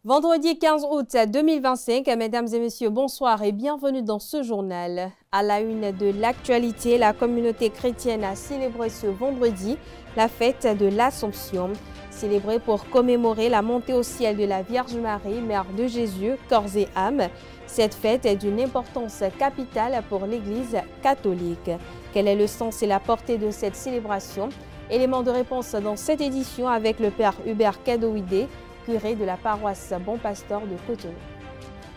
Vendredi 15 août 2025, mesdames et messieurs, bonsoir et bienvenue dans ce journal. À la une de l'actualité, la communauté chrétienne a célébré ce vendredi la fête de l'Assomption, célébrée pour commémorer la montée au ciel de la Vierge Marie, Mère de Jésus, corps et âme. Cette fête est d'une importance capitale pour l'Église catholique. Quel est le sens et la portée de cette célébration? Élément de réponse dans cette édition avec le Père Hubert Kadoïdé, curé de la paroisse Bon Pasteur de Cotonou.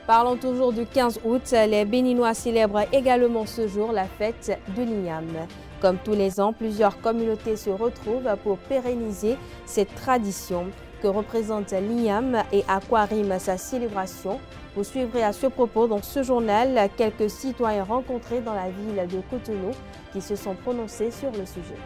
Parlons toujours du 15 août, les Béninois célèbrent également ce jour la fête de l'Igname. Comme tous les ans, plusieurs communautés se retrouvent pour pérenniser cette tradition que représente l'Igname et à quoi rime sa célébration. Vous suivrez à ce propos dans ce journal quelques citoyens rencontrés dans la ville de Cotonou qui se sont prononcés sur le sujet.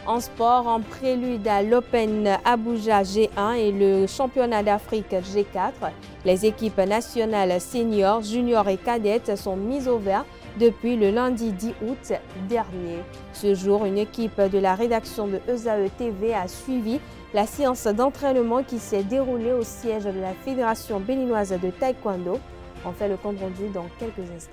En sport, en prélude à l'Open Abuja G1 et le championnat d'Afrique G4, les équipes nationales seniors, juniors et cadettes sont mises au vert depuis le lundi 10 août dernier. Ce jour, une équipe de la rédaction de ESAE TV a suivi la séance d'entraînement qui s'est déroulée au siège de la Fédération béninoise de taekwondo. On fait le compte rendu dans quelques instants.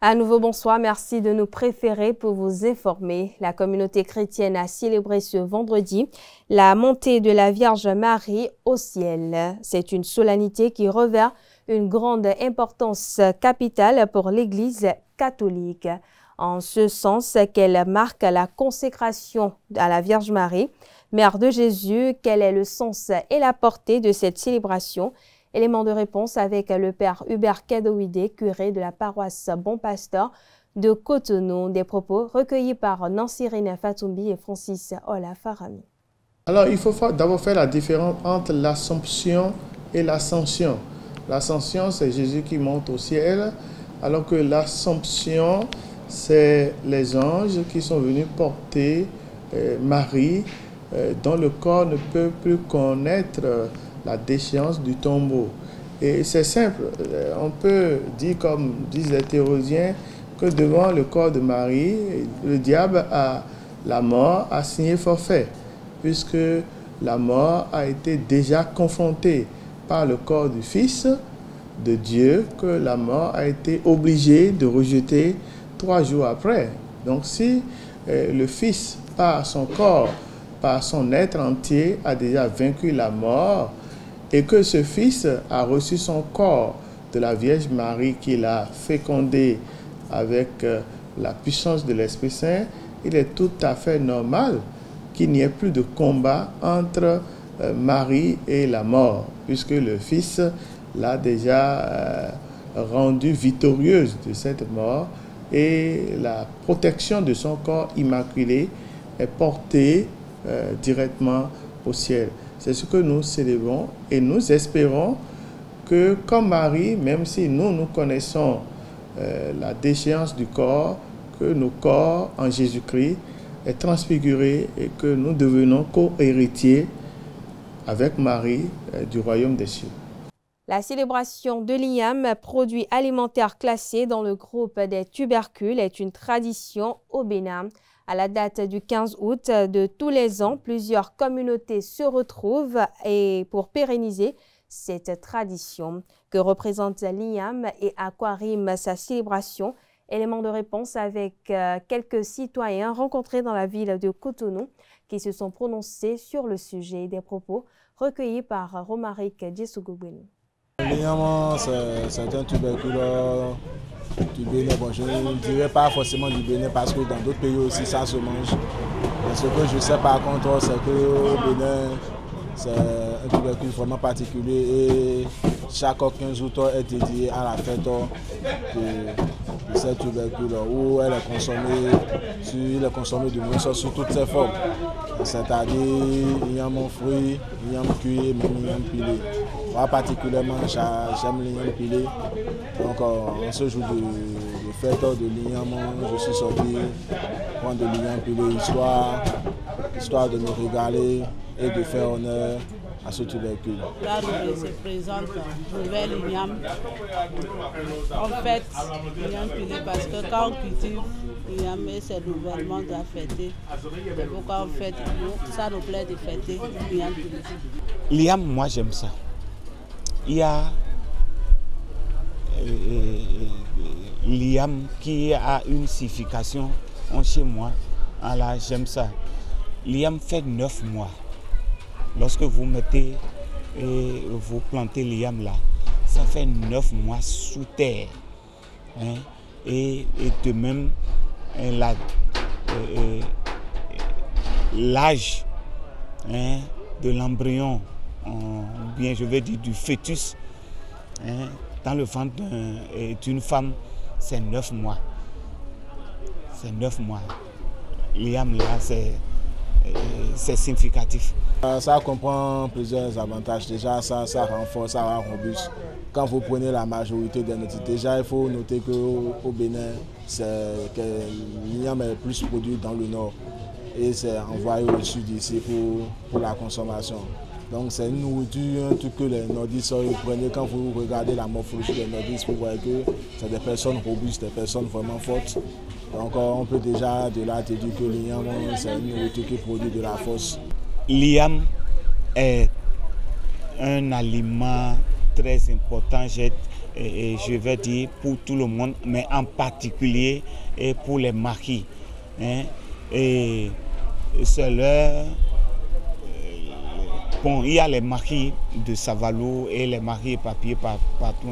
À nouveau, bonsoir. Merci de nous préférer pour vous informer. La communauté chrétienne a célébré ce vendredi la montée de la Vierge Marie au ciel. C'est une solennité qui revêt une grande importance capitale pour l'Église catholique. En ce sens qu'elle marque la consécration à la Vierge Marie, Mère de Jésus. Quel est le sens et la portée de cette célébration? Élément de réponse avec le Père Hubert Kadoïdé, curé de la paroisse Bon Pasteur de Cotonou. Des propos recueillis par Nansirine Fatoumbi et Francis Ola Farami. Alors, il faut d'abord faire la différence entre l'Assomption et l'Ascension. L'Ascension, c'est Jésus qui monte au ciel, alors que l'Assomption, c'est les anges qui sont venus porter Marie, dont le corps ne peut plus connaître la déchéance du tombeau. Et c'est simple, on peut dire, comme disent les théologiens, que devant le corps de Marie, le diable la mort a signé forfait, puisque la mort a été déjà confrontée par le corps du Fils de Dieu, que la mort a été obligée de rejeter 3 jours après. Donc si le Fils, par son corps, par son être entier, a déjà vaincu la mort, et que ce Fils a reçu son corps de la Vierge Marie qu'il a fécondé avec la puissance de l'Esprit Saint, il est tout à fait normal qu'il n'y ait plus de combat entre Marie et la mort, puisque le Fils l'a déjà rendue victorieuse de cette mort et la protection de son corps immaculé est portée directement au ciel. C'est ce que nous célébrons et nous espérons que comme Marie, même si nous connaissons la déchéance du corps, que nos corps en Jésus-Christ est transfiguré et que nous devenons co-héritiers avec Marie du royaume des cieux. La célébration de l'Igname, produit alimentaire classé dans le groupe des tubercules, est une tradition au Bénin. À la date du 15 août de tous les ans, plusieurs communautés se retrouvent et pour pérenniser cette tradition. Que représente l'Igname et à quoi rime sa célébration? Élément de réponse avec quelques citoyens rencontrés dans la ville de Cotonou qui se sont prononcés sur le sujet. Des propos recueillis par Romaric Djessougoubouni. L'Igname, c'est un tubercule du Bénin. Bon, je ne dirais pas forcément du Bénin parce que dans d'autres pays aussi ça se mange. Mais ce que je sais par contre, c'est qu'au Bénin, c'est un tubercule vraiment particulier et chaque 15 août est dédié à la fête de cette tubercule où il est consommé de moins sous toutes ses formes. C'est-à-dire, il y a mon fruit, il y a mon cuit, même il y a mon pilé. Moi particulièrement, j'aime l'igname pilé. Donc en ce jour de fête de l'igname, je suis sorti prendre de l'igname pilé, histoire de me régaler et de faire honneur à ce tubercule. Là où se présente nouvelle igname, on fête l'igname pilé parce que quand on cultive l'igname, c'est nouvellement de la fêter. C'est pourquoi on fête, ça nous plaît de fêter l'igname pilé. L'igname, moi j'aime ça. Il y a l'igname qui a une signification chez moi. Alors j'aime ça. L'igname fait 9 mois. Lorsque vous mettez et vous plantez l'igname là, ça fait 9 mois sous terre. Hein? Et de même, l'âge de l'embryon, bien je vais dire du fœtus, dans le ventre d'une femme, c'est 9 mois. C'est 9 mois. L'igname là, c'est significatif. Ça comprend plusieurs avantages. Déjà, ça renforce, ça rend robuste. Quand vous prenez la majorité des notices, déjà il faut noter qu'au Bénin, l'igname est plus produit dans le nord et c'est envoyé au sud ici pour la consommation. Donc c'est une nourriture, un truc que les nordistes prennent. Quand vous regardez la morphologie des nordistes, vous voyez que c'est des personnes robustes, des personnes vraiment fortes. Donc on peut déjà de là te dire que l'igname, c'est une nourriture qui produit de la force. L'igname est un aliment très important, je vais dire pour tout le monde, mais en particulier pour les maquis. Et c'est leur... Bon, il y a les maquis de Savalou et les maquis papier partout.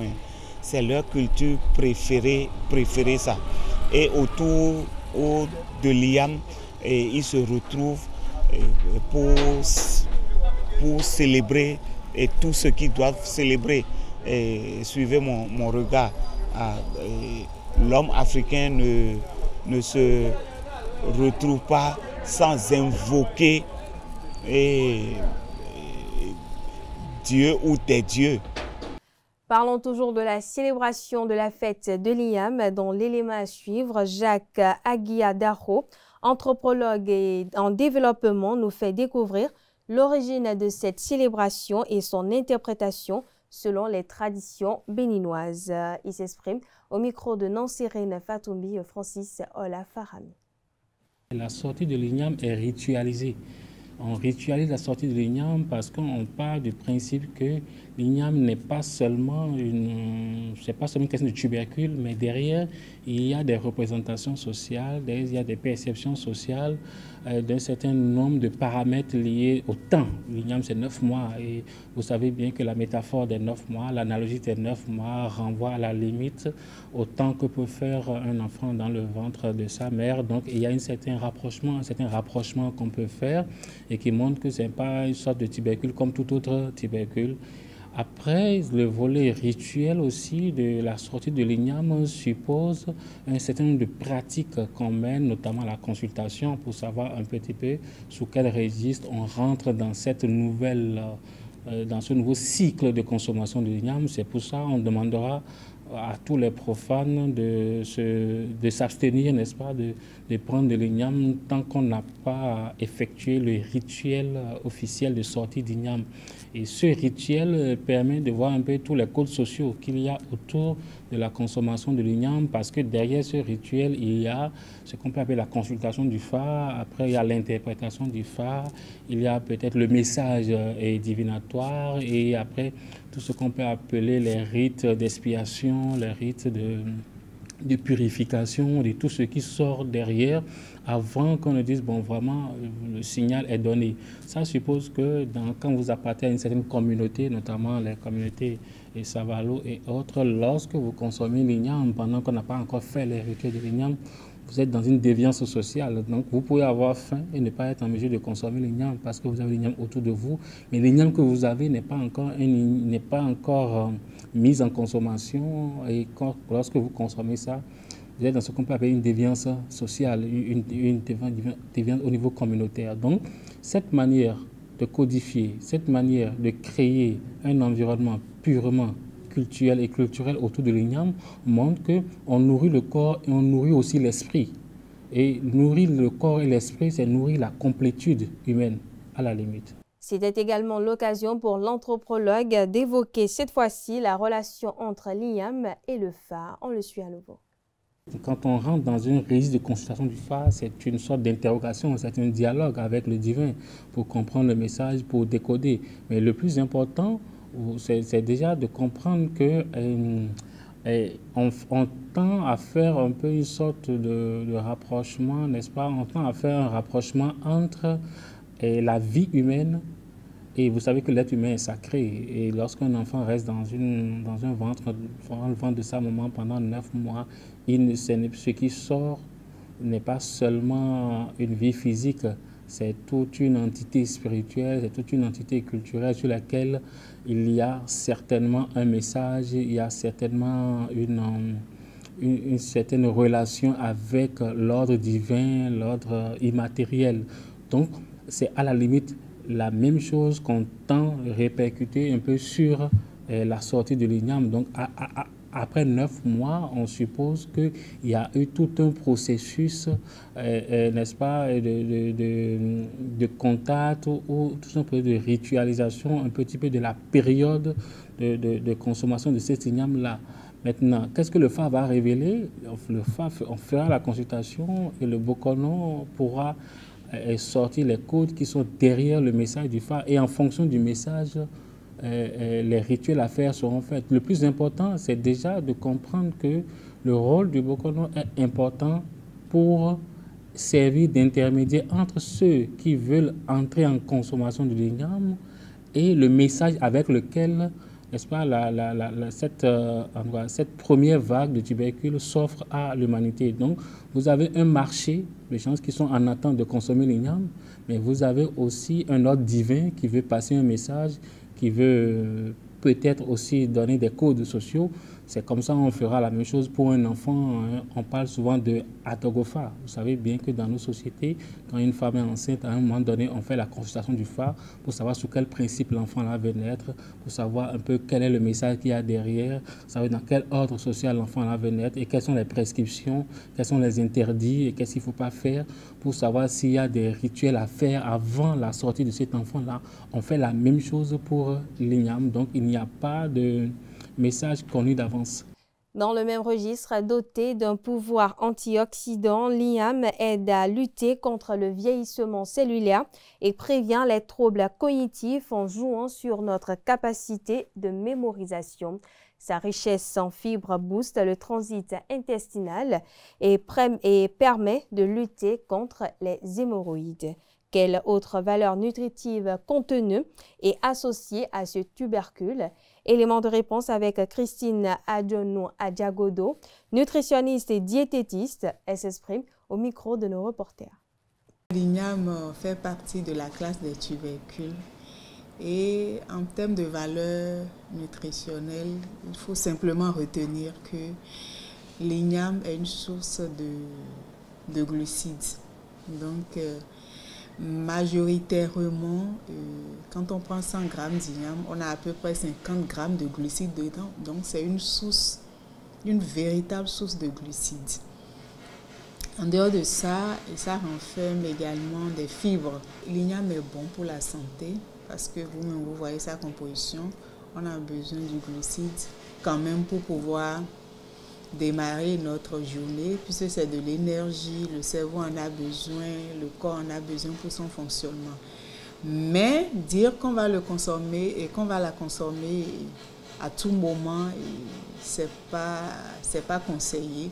C'est leur culture préférée ça. Et autour de l'igname, ils se retrouvent pour célébrer et tout ce qu'ils doivent célébrer. Suivez mon regard. L'homme africain ne se retrouve pas sans invoquer Dieu ou des dieux. Parlons toujours de la célébration de la fête de l'igname, dont l'élément à suivre, Jacques Aguiadaro, anthropologue et en développement, nous fait découvrir l'origine de cette célébration et son interprétation selon les traditions béninoises. Il s'exprime au micro de Nansirène Fatoumbi Francis Ola Farami. La sortie de l'igname est ritualisée. On ritualise la sortie de l'igname parce qu'on part du principe que l'igname n'est pas seulement une question de tubercule, mais derrière, il y a des représentations sociales, il y a des perceptions sociales d'un certain nombre de paramètres liés au temps. L'igname, c'est 9 mois et vous savez bien que la métaphore des 9 mois, l'analogie des 9 mois renvoie à la limite au temps que peut faire un enfant dans le ventre de sa mère. Donc, il y a un certain rapprochement qu'on peut faire et qui montre que ce n'est pas une sorte de tubercule comme tout autre tubercule. Après, le volet rituel aussi de la sortie de l'igname suppose un certain nombre de pratiques qu'on mène, notamment la consultation, pour savoir un petit peu sous quel registre on rentre dans cette dans ce nouveau cycle de consommation de l'igname. C'est pour ça qu'on demandera à tous les profanes de s'abstenir, n'est-ce pas, de prendre de l'igname tant qu'on n'a pas effectué le rituel officiel de sortie d'igname. Et ce rituel permet de voir un peu tous les codes sociaux qu'il y a autour de la consommation de l'igname, parce que derrière ce rituel, il y a ce qu'on peut appeler la consultation du phare, après il y a l'interprétation du phare, il y a peut-être le message divinatoire, et après tout ce qu'on peut appeler les rites d'expiation, les rites de purification, de tout ce qui sort derrière, avant qu'on ne dise, bon, vraiment, le signal est donné. Ça suppose que quand vous appartenez à une certaine communauté, notamment les communautés et Savalou et autres, lorsque vous consommez l'igname, pendant qu'on n'a pas encore fait les recueils de l'igname, vous êtes dans une déviance sociale. Donc, vous pouvez avoir faim et ne pas être en mesure de consommer l'igname parce que vous avez l'igname autour de vous. Mais l'igname que vous avez n'est pas encore mise en consommation. Et lorsque vous consommez ça, vous êtes dans ce qu'on peut appeler une déviance sociale, une déviance au niveau communautaire. Donc, cette manière de codifier, cette manière de créer un environnement purement culturel et culturel autour de l'igname montre qu'on nourrit le corps et on nourrit aussi l'esprit. Et nourrir le corps et l'esprit, c'est nourrir la complétude humaine, à la limite. C'était également l'occasion pour l'anthropologue d'évoquer cette fois-ci la relation entre l'igname et le phare. On le suit à nouveau. Quand on rentre dans un registre de consultation du phare, c'est une sorte d'interrogation, c'est un dialogue avec le divin pour comprendre le message, pour décoder. Mais le plus important, c'est déjà de comprendre que on tend à faire un peu une sorte de rapprochement, n'est-ce pas? On tend à faire un rapprochement entre la vie humaine et vous savez que l'être humain est sacré. Et lorsqu'un enfant reste dans le ventre de sa maman pendant 9 mois, ce qui sort n'est pas seulement une vie physique, c'est toute une entité spirituelle, c'est toute une entité culturelle sur laquelle il y a certainement un message, il y a certainement une certaine relation avec l'ordre divin, l'ordre immatériel. Donc, c'est à la limite la même chose qu'on tend à répercuter un peu sur la sortie de l'igname. Donc, après 9 mois, on suppose qu'il y a eu tout un processus, n'est-ce pas, de contact ou tout un peu de ritualisation, un petit peu de la période de consommation de cet igname-là. Maintenant, qu'est-ce que le phare va révéler? Le phare, on fera la consultation et le Bokono pourra sortir les codes qui sont derrière le message du phare et en fonction du message, les rituels à faire seront faits. Le plus important, c'est déjà de comprendre que le rôle du Bokono est important pour servir d'intermédiaire entre ceux qui veulent entrer en consommation de l'igname et le message avec lequel, n'est-ce pas, cette première vague de tubercules s'offre à l'humanité. Donc, vous avez un marché de gens qui sont en attente de consommer l'igname, mais vous avez aussi un ordre divin qui veut passer un message, qui veut peut-être aussi donner des codes sociaux. C'est comme ça qu'on fera la même chose pour un enfant. On parle souvent de atogofa. Vous savez bien que dans nos sociétés, quand une femme est enceinte, à un moment donné, on fait la consultation du phare pour savoir sous quel principe l'enfant va naître, pour savoir un peu quel est le message qu'il y a derrière, savoir dans quel ordre social l'enfant va naître et quelles sont les prescriptions, quels sont les interdits et qu'est-ce qu'il ne faut pas faire, pour savoir s'il y a des rituels à faire avant la sortie de cet enfant-là. On fait la même chose pour l'igname, donc il n'y a pas de message connu d'avance. Dans le même registre, doté d'un pouvoir antioxydant, l'igname aide à lutter contre le vieillissement cellulaire et prévient les troubles cognitifs en jouant sur notre capacité de mémorisation. Sa richesse en fibres booste le transit intestinal et permet de lutter contre les hémorroïdes. Quelle autre valeur nutritive contenue et associée à ce tubercule? Élément de réponse avec Christine Adjonou-Adjagodo, nutritionniste et diététiste. Elle s'exprime au micro de nos reporters. L'igname fait partie de la classe des tubercules et en termes de valeur nutritionnelle, il faut simplement retenir que l'igname est une source de glucides. Donc, majoritairement, quand on prend 100 grammes d'igname, on a à peu près 50 grammes de glucides dedans. Donc, c'est une véritable source de glucides. En dehors de ça, ça renferme également des fibres. L'igname est bon pour la santé parce que vous-même, vous voyez sa composition. On a besoin du glucide quand même pour pouvoir démarrer notre journée, puisque c'est de l'énergie, le cerveau en a besoin, le corps en a besoin pour son fonctionnement. Mais dire qu'on va le consommer et qu'on va la consommer à tout moment, c'est pas conseillé,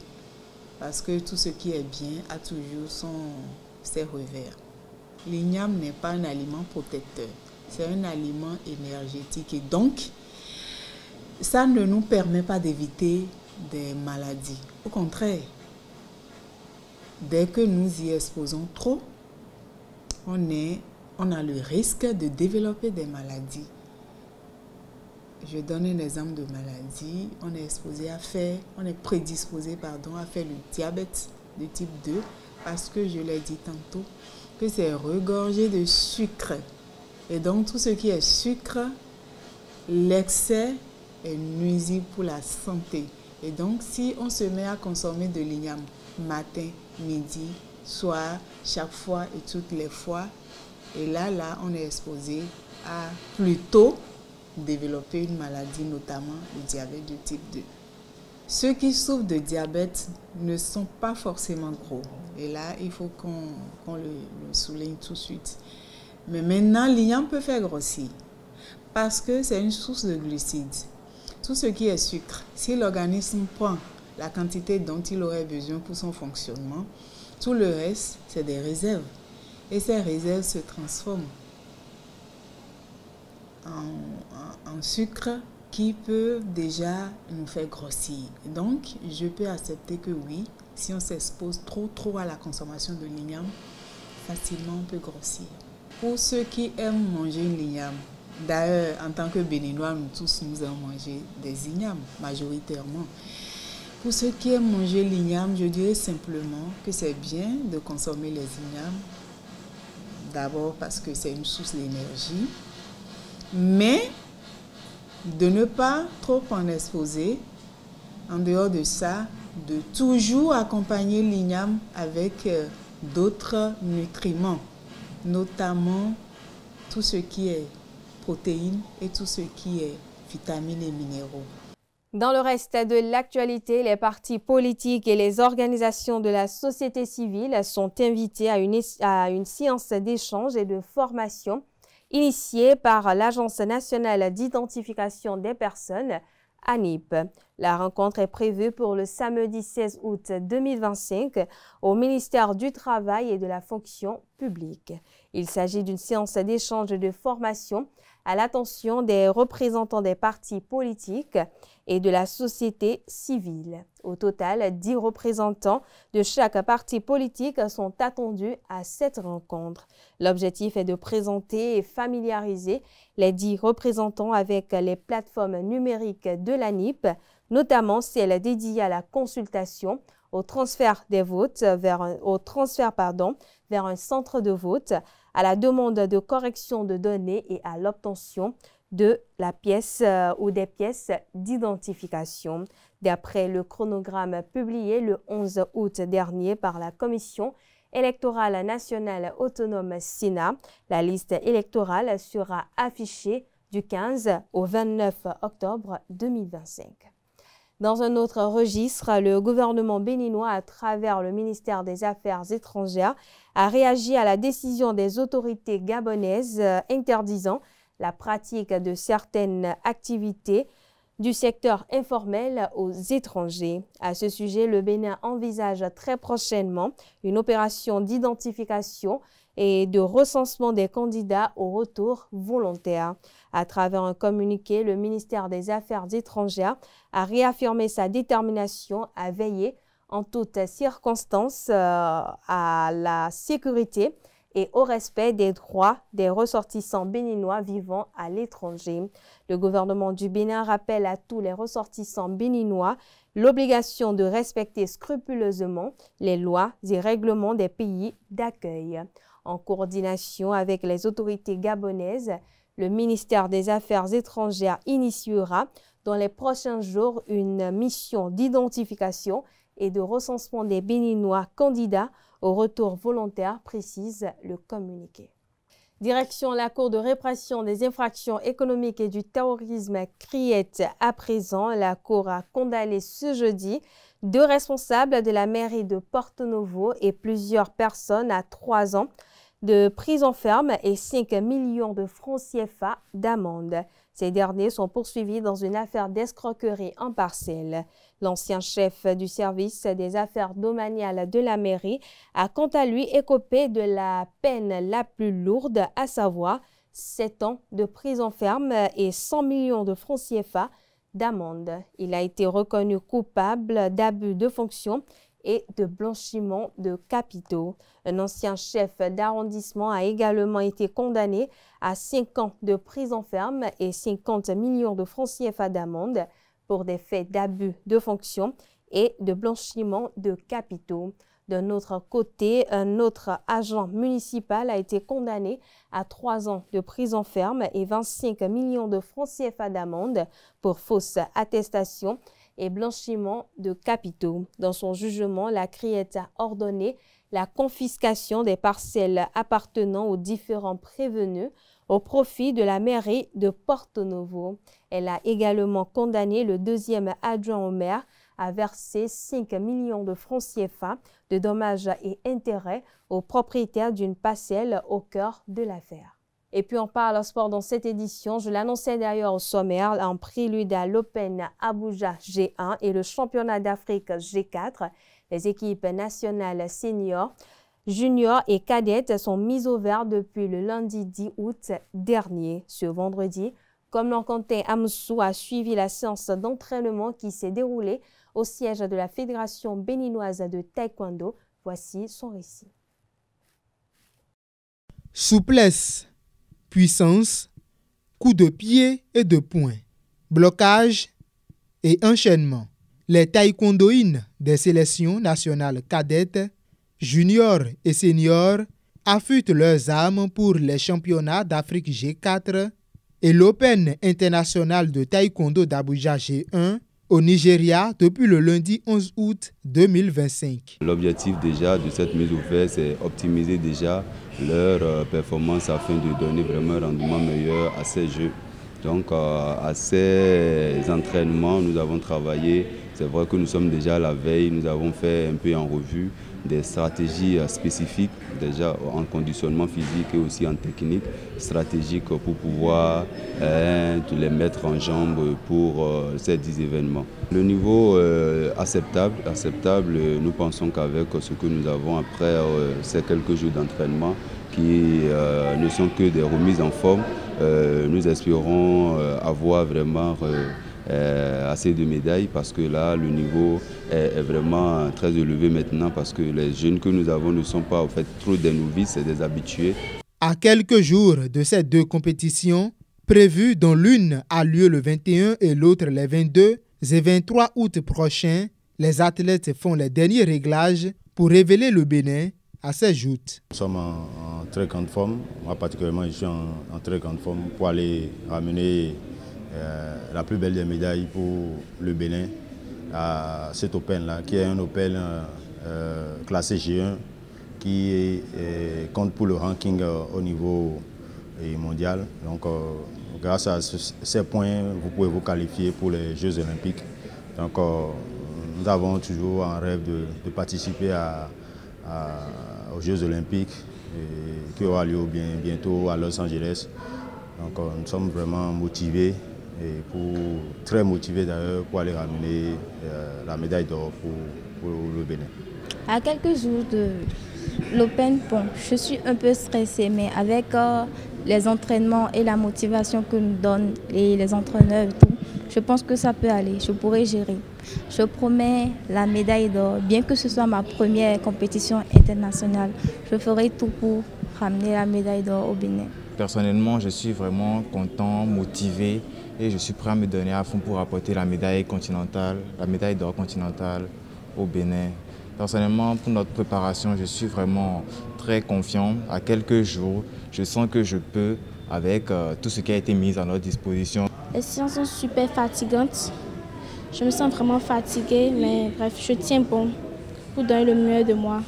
parce que tout ce qui est bien a toujours ses revers. L'igname n'est pas un aliment protecteur, c'est un aliment énergétique et donc ça ne nous permet pas d'éviter des maladies. Au contraire, dès que nous y exposons trop, on a le risque de développer des maladies. Je donne un exemple de maladie. On est prédisposé à faire le diabète de type 2 parce que je l'ai dit tantôt que c'est regorgé de sucre. Et donc tout ce qui est sucre, l'excès est nuisible pour la santé. Et donc si on se met à consommer de l'igname matin, midi, soir, chaque fois et toutes les fois, et là on est exposé à plutôt développer une maladie, notamment le diabète de type 2. Ceux qui souffrent de diabète ne sont pas forcément gros. Et là, il faut qu'on le souligne tout de suite. Mais maintenant, l'igname peut faire grossir parce que c'est une source de glucides. Tout ce qui est sucre, si l'organisme prend la quantité dont il aurait besoin pour son fonctionnement, tout le reste, c'est des réserves. Et ces réserves se transforment en sucre qui peut déjà nous faire grossir. Donc, je peux accepter que oui, si on s'expose trop à la consommation de l'igname, facilement on peut grossir. Pour ceux qui aiment manger une l'igname, d'ailleurs, en tant que Béninois, nous tous, nous aimons manger des ignames, majoritairement. Pour ceux qui aiment manger l'igname, je dirais simplement que c'est bien de consommer les ignames. D'abord parce que c'est une source d'énergie, mais de ne pas trop en exposer. En dehors de ça, de toujours accompagner l'igname avec d'autres nutriments, notamment tout ce qui est protéines et tout ce qui est vitamines et minéraux. Dans le reste de l'actualité, les partis politiques et les organisations de la société civile sont invités à une séance d'échange et de formation initiée par l'Agence nationale d'identification des personnes, ANIP. La rencontre est prévue pour le samedi 16 août 2025 au ministère du Travail et de la Fonction publique. Il s'agit d'une séance d'échange et de formation à l'attention des représentants des partis politiques et de la société civile. Au total, 10 représentants de chaque parti politique sont attendus à cette rencontre. L'objectif est de présenter et familiariser les 10 représentants avec les plateformes numériques de l'ANIP, notamment celles dédiées à la consultation, au transfert des votes vers un centre de vote, à la demande de correction de données et à l'obtention de la pièce ou des pièces d'identification. D'après le chronogramme publié le 11 août dernier par la Commission électorale nationale autonome Sénat, la liste électorale sera affichée du 15 au 29 octobre 2025. Dans un autre registre, le gouvernement béninois, à travers le ministère des Affaires étrangères, a réagi à la décision des autorités gabonaises interdisant la pratique de certaines activités du secteur informel aux étrangers. À ce sujet, le Bénin envisage très prochainement une opération d'identification et de recensement des candidats au retour volontaire. À travers un communiqué, le ministère des Affaires étrangères a réaffirmé sa détermination à veiller en toutes circonstances à la sécurité et au respect des droits des ressortissants béninois vivant à l'étranger. Le gouvernement du Bénin rappelle à tous les ressortissants béninois l'obligation de respecter scrupuleusement les lois et règlements des pays d'accueil. En coordination avec les autorités gabonaises, le ministère des Affaires étrangères initiera dans les prochains jours une mission d'identification et de recensement des Béninois candidats au retour volontaire, précise le communiqué. Direction la Cour de répression des infractions économiques et du terrorisme CRIET à présent. La Cour a condamné ce jeudi 2 responsables de la mairie de Porto Novo et plusieurs personnes à 3 ans de prison ferme et 5 millions de francs CFA d'amende. Ces derniers sont poursuivis dans une affaire d'escroquerie en parcelle. L'ancien chef du service des affaires domaniales de la mairie a quant à lui écopé de la peine la plus lourde, à savoir 7 ans de prison ferme et 100 millions de francs CFA d'amende. Il a été reconnu coupable d'abus de fonction et de blanchiment de capitaux. Un ancien chef d'arrondissement a également été condamné à 5 ans de prison ferme et 50 millions de francs CFA d'amende pour des faits d'abus de fonction et de blanchiment de capitaux. D'un autre côté, un autre agent municipal a été condamné à 3 ans de prison ferme et 25 millions de francs CFA d'amende pour fausse attestation et blanchiment de capitaux. Dans son jugement, la Criette a ordonné la confiscation des parcelles appartenant aux différents prévenus au profit de la mairie de Porto Novo. Elle a également condamné le deuxième adjoint au maire à verser 5 millions de francs CFA de dommages et intérêts aux propriétaires d'une parcelle au cœur de l'affaire. Et puis on parle sport dans cette édition. Je l'annonçais d'ailleurs au sommaire, en prélude à l'Open Abuja G1 et le championnat d'Afrique G4. Les équipes nationales seniors, juniors et cadettes sont mises au vert depuis le lundi 10 août dernier. Ce vendredi, comme l'Encantin Amsou a suivi la séance d'entraînement qui s'est déroulée au siège de la Fédération béninoise de taekwondo. Voici son récit. Souplesse, puissance, coups de pied et de poing, blocage et enchaînement. Les taekwondoïnes des sélections nationales cadettes, juniors et seniors affûtent leurs armes pour les championnats d'Afrique G4 et l'Open international de taekwondo d'Abuja G1 au Nigeria depuis le lundi 11 août 2025. L'objectif déjà de cette mise au vert, c'est optimiser déjà leur performance afin de donner vraiment un rendement meilleur à ces jeux. Donc à ces entraînements, nous avons travaillé. C'est vrai que nous sommes déjà à la veille, nous avons fait un peu en revue des stratégies spécifiques, déjà en conditionnement physique et aussi en technique stratégique pour pouvoir les mettre en jambes pour ces 10 événements. Le niveau acceptable, nous pensons qu'avec ce que nous avons après ces quelques jours d'entraînement qui ne sont que des remises en forme, nous espérons avoir vraiment assez de médailles parce que là, le niveau est vraiment très élevé maintenant parce que les jeunes que nous avons ne sont pas en fait trop des novices, c'est des habitués. À quelques jours de ces deux compétitions, prévues dont l'une a lieu le 21 et l'autre les 22 et 23 août prochains, les athlètes font les derniers réglages pour révéler le Bénin à ses joutes. Nous sommes en très grande forme. Moi particulièrement, je suis en très grande forme pour aller ramener la plus belle des médailles pour le Bénin à cet Open-là, qui est un Open classé G1 qui compte pour le ranking au niveau mondial. Donc, grâce à ces points, vous pouvez vous qualifier pour les Jeux Olympiques. Donc, nous avons toujours un rêve de participer aux Jeux Olympiques qui aura lieu bientôt à Los Angeles. Donc, nous sommes vraiment motivés. Et très motivé d'ailleurs pour aller ramener la médaille d'or pour le Bénin. À quelques jours de l'Open, bon, je suis un peu stressée, mais avec les entraînements et la motivation que nous donnent les entraîneurs et tout, je pense que ça peut aller, je pourrai gérer. Je promets la médaille d'or, bien que ce soit ma première compétition internationale, je ferai tout pour ramener la médaille d'or au Bénin. Personnellement, je suis vraiment content, motivé et je suis prêt à me donner à fond pour apporter la médaille d'or continentale au Bénin. Personnellement, pour notre préparation, je suis vraiment très confiant. À quelques jours, je sens que je peux avec tout ce qui a été mis à notre disposition. Les séances sont super fatigantes. Je me sens vraiment fatiguée, mais bref, je tiens bon pour donner le mieux de moi.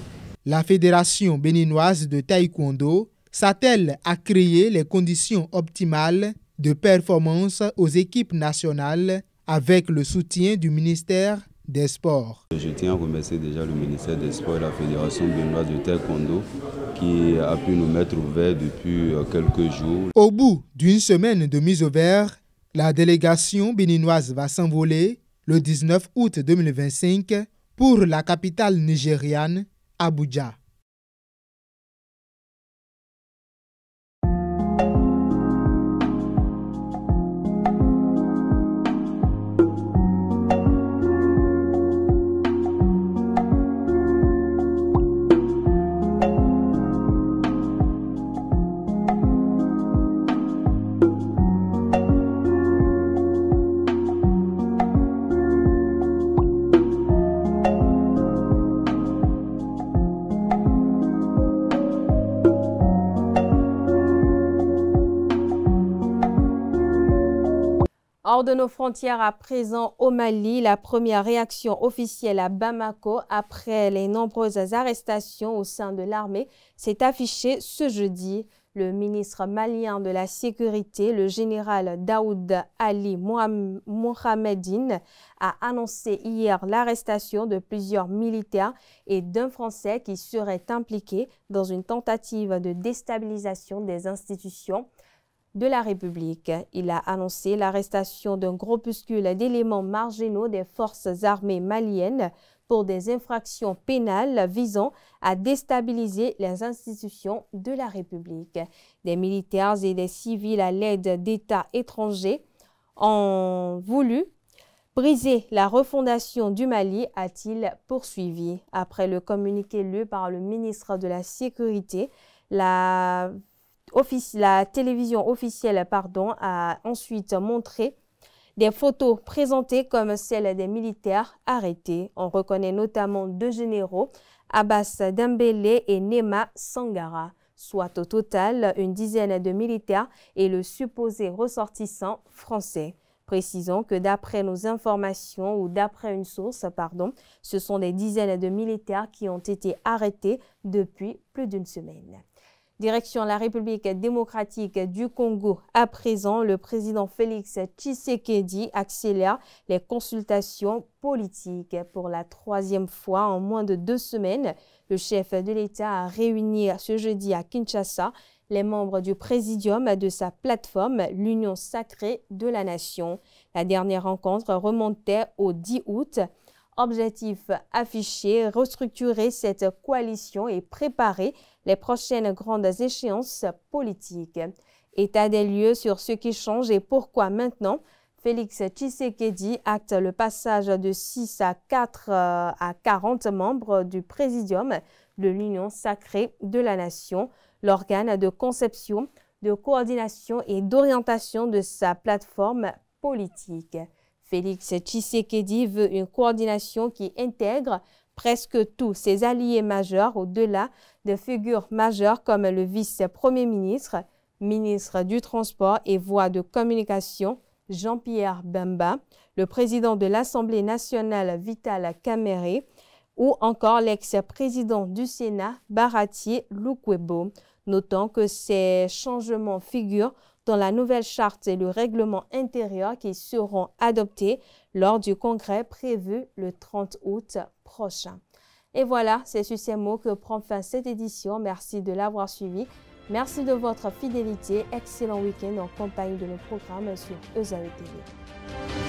La Fédération béninoise de taekwondo s'attelle à créer les conditions optimales de performance aux équipes nationales avec le soutien du ministère des Sports. Je tiens à remercier déjà le ministère des Sports et la Fédération béninoise de taekwondo qui a pu nous mettre au vert depuis quelques jours. Au bout d'une semaine de mise au vert, la délégation béninoise va s'envoler le 19 août 2025 pour la capitale nigériane, Abuja. Hors de nos frontières à présent au Mali, la première réaction officielle à Bamako après les nombreuses arrestations au sein de l'armée s'est affichée ce jeudi. Le ministre malien de la Sécurité, le général Daoud Ali Mohamedine, a annoncé hier l'arrestation de plusieurs militaires et d'un Français qui serait impliqué dans une tentative de déstabilisation des institutions de la République. Il a annoncé l'arrestation d'un groupuscule d'éléments marginaux des forces armées maliennes pour des infractions pénales visant à déstabiliser les institutions de la République. Des militaires et des civils à l'aide d'États étrangers ont voulu briser la refondation du Mali, a-t-il poursuivi. Après le communiqué lu par le ministre de la Sécurité, la télévision officielle a ensuite montré des photos présentées comme celles des militaires arrêtés. On reconnaît notamment deux généraux, Abbas Dembélé et Nema Sangara, soit au total une dizaine de militaires et le supposé ressortissant français. Précisons que d'après nos informations ou d'après une source, ce sont des dizaines de militaires qui ont été arrêtés depuis plus d'une semaine. Direction la République démocratique du Congo. À présent, le président Félix Tshisekedi accélère les consultations politiques. Pour la troisième fois en moins de 2 semaines, le chef de l'État a réuni ce jeudi à Kinshasa les membres du présidium de sa plateforme, l'Union sacrée de la nation. La dernière rencontre remontait au 10 août. Objectif affiché, restructurer cette coalition et préparer les prochaines grandes échéances politiques. État des lieux sur ce qui change et pourquoi maintenant. Félix Tshisekedi acte le passage de 6 à 4 à 40 membres du présidium de l'Union sacrée de la nation, l'organe de conception, de coordination et d'orientation de sa plateforme politique. Félix Tshisekedi veut une coordination qui intègre presque tous ses alliés majeurs au-delà de figures majeures comme le vice-premier ministre, ministre du Transport et voie de communication Jean-Pierre Bemba, le président de l'Assemblée nationale Vital Kamerhe ou encore l'ex-président du Sénat Baratier Lukwebo. Notons que ces changements figurent dans la nouvelle charte et le règlement intérieur qui seront adoptés lors du congrès prévu le 30 août prochain. Et voilà, c'est sur ces mots que prend fin cette édition. Merci de l'avoir suivi. Merci de votre fidélité. Excellent week-end en compagnie de nos programmes sur EZAE TV.